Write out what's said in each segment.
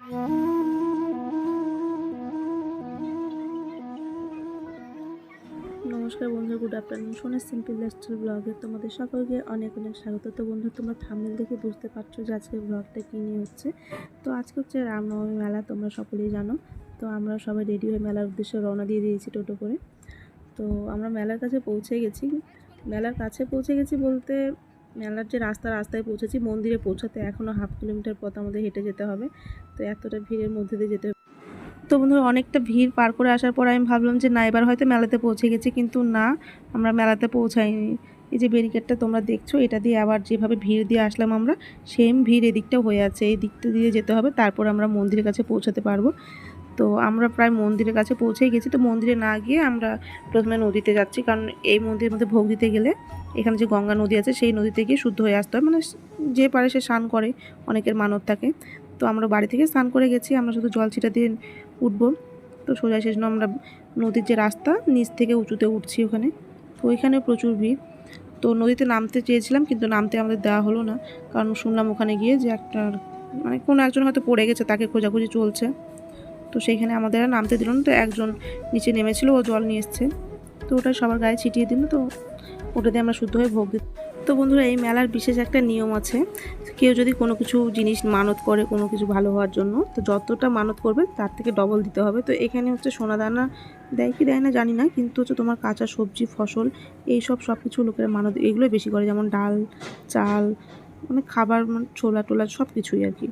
নমস্কার বন্ধু, good afternoon. সোনার সিম্পল লাইফস্টাইল ব্লগে তোমাদের সকলকে অনেক অনেক স্বাগত। তো বন্ধু, তোমরা থাম্বনেল দেখে বুঝতে পারছো যে আজকের ব্লগটা কী নিয়ে হচ্ছে। তো আজকে হচ্ছে রামনবমী মেলা, তোমরা সকলেই জানো। তো আমরা সবাই রেডি হয়ে মেলার উদ্দেশ্যে রওনা দিয়ে দিয়েছি টোটো করে। তো আমরা মেলার কাছে পৌঁছে গেছি। বলতে মেলার যে রাস্তায় পৌঁছেছি। মন্দিরে পৌঁছাতে এখনও হাফ কিলোমিটার পথ আমাদের হেঁটে যেতে হবে। তো এতটা ভিড়ের মধ্যে দিয়ে যেতে। তো বন্ধুরা, অনেকটা ভিড় পার করে আসার পর আমি ভাবলাম যে না, এবার হয়তো মেলাতে পৌঁছে গেছি, কিন্তু না, আমরা মেলাতে পৌঁছাইনি। এই যে ব্যারিকেডটা তোমরা দেখছো, এটা দিয়ে আবার যেভাবে ভিড় দিয়ে আসলাম আমরা, সেম ভিড় এদিকটাও হয়ে আছে। এই দিকটা দিয়ে যেতে হবে, তারপর আমরা মন্দিরের কাছে পৌঁছাতে পারবো। তো আমরা প্রায় মন্দিরের কাছে পৌঁছেই গেছি। তো মন্দিরে না গিয়ে আমরা প্রথমে নদীতে যাচ্ছি, কারণ এই মন্দিরের মধ্যে ভোগ দিতে গেলে এখানে যে গঙ্গা নদী আছে সেই নদীতে গিয়ে শুদ্ধ হয়ে আসতে হয়। মানে যে পারে সে স্নান করে, অনেকের মানত থাকে। তো আমরা বাড়ি থেকে স্নান করে গেছি, আমরা শুধু জল ছিটা দিয়ে উঠবো। তো সোজা শেষ আমরা নদীর যে রাস্তা, নিচ থেকে উঁচুতে উঠছি ওখানে। তো ওইখানেও প্রচুর ভিড়। তো নদীতে নামতে চেয়েছিলাম, কিন্তু নামতে আমাদের দেওয়া হলো না, কারণ শুনলাম ওখানে গিয়ে যে একটা মানে কোনো একজন হয়তো পড়ে গেছে, তাকে খোঁজাখুঁজি চলছে। তো সেইখানে আমাদের আর নামতে দিল না। তো একজন নিচে নেমেছিল, ও জল নিয়ে এসছে, তো ওটা সবার গায়ে ছিটিয়ে দিল। তো ওটা দিয়ে আমরা শুদ্ধ হয়ে ভোগ দিই। তো বন্ধুরা, এই মেলার বিশেষ একটা নিয়ম আছে। কেউ যদি কোনো কিছু জিনিস মানত করে, কোনো কিছু ভালো হওয়ার জন্য, তো যতটা মানত করবে তার থেকে ডবল দিতে হবে। তো এখানে হচ্ছে সোনাদানা দেয় কি দেয় না জানি না, কিন্তু হচ্ছে তোমার কাঁচা সবজি, ফসল, এইসব সব কিছু লোকেরা মানত এগুলোই বেশি করে, যেমন ডাল, চাল, মানে খাবার, মানে ছোলা টোলা সব কিছুই আর কি।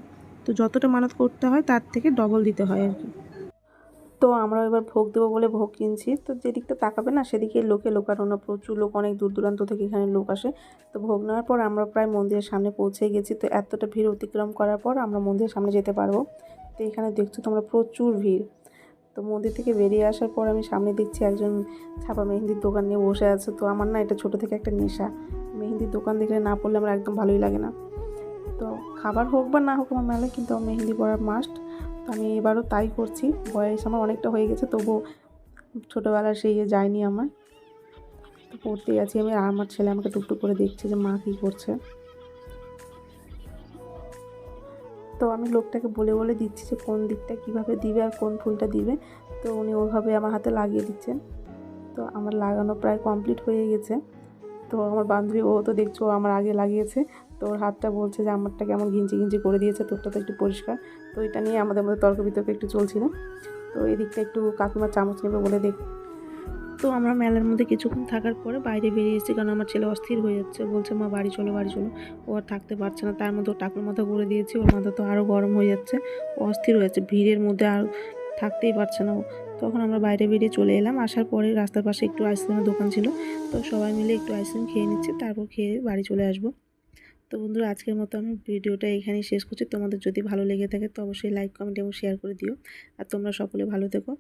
তো যতটা মানত করতে হয় তার থেকে ডবল দিতে হয় আর কি। তো আমরা এবার ভোগ দেবো বলে ভোগ কিনছি। তো যেদিকটা তাকাবে না সেদিকে লোকে লোকারণ্য, প্রচুর লোক, অনেক দূর দূরান্ত থেকে এখানে লোক আসে। তো ভোগ নেওয়ার পর আমরা প্রায় মন্দিরের সামনে পৌঁছে গেছি। তো এতটা ভিড় অতিক্রম করার পর আমরা মন্দিরের সামনে যেতে পারবো। তো এখানে দেখছো তোমরা প্রচুর ভিড়। তো মন্দির থেকে বেরিয়ে আসার পর আমি সামনে দেখছি একজন ছাপা মেহেন্দির দোকান নিয়ে বসে আছে। তো আমার না এটা ছোটো থেকে একটা নেশা, মেহেন্দির দোকান দেখলে না পড়লে আমার একদম ভালোই লাগে না। তো খাবার হোক বা না হোক আমার মেলায় কিন্তু আমার মেহেন্দি পড়ার মাস্ট। তো আমি এবারও তাই করছি। বয়স আমার অনেকটা হয়ে গেছে, তবুও ছোটোবেলার সেই যায়নি আমার। তো পড়তেই আছি আমি, আর আমার ছেলে আমাকে টুকটুক করে দেখছে যে মা কী করছে। তো আমি লোকটাকে বলে বলে দিচ্ছি যে কোন দিকটা কীভাবে দিবে আর কোন ফুলটা দিবে। তো উনি ওইভাবে আমার হাতে লাগিয়ে দিচ্ছেন। তো আমার লাগানো প্রায় কমপ্লিট হয়ে গেছে। তো আমার বান্ধবী, ও তো দেখছো আমার আগে লাগিয়েছে। তো ওর হাতটা বলছে যে আমারটা কেমন ঘিঞ্চি ঘিঞ্চি করে দিয়েছে, তোরটা তো একটু পরিষ্কার। তো এটা নিয়ে আমাদের মধ্যে তর্ক বিতর্ক একটু চলছিল। তো এই দিকটা একটু কাকিমার চামচ নেবে বলে দেখ। তো আমরা মেলার মধ্যে কিছুক্ষণ থাকার পরে বাইরে বেরিয়ে এসেছি, কারণ আমার ছেলে অস্থির হয়ে যাচ্ছে, বলছে মা বাড়ি চলো বাড়ি চলো। ও আর থাকতে পারছে না। তার মধ্যে ও টাকুর মাথা করে দিয়েছি, ওর মাথা তো আরও গরম হয়ে যাচ্ছে, ও অস্থির হয়ে যাচ্ছে, ভিড়ের মধ্যে আর থাকতেই পারছে না ও। তখন আমরা বাইরে বেরিয়ে চলে এলাম। আসার পরে রাস্তার পাশে একটু আইসক্রিমের দোকান ছিল। তো সবাই মিলে একটু আইসক্রিম খেয়ে নিচ্ছি, তারপর খেয়ে বাড়ি চলে আসবো। তো বন্ধুরা, আজকের মতো আমি ভিডিওটা এখানেই শেষ করছি। তোমাদের যদি ভালো লেগে থাকে তো অবশ্যই লাইক, কমেন্ট এবং শেয়ার করে দিও। আর তোমরা সকলে ভালো থেকো।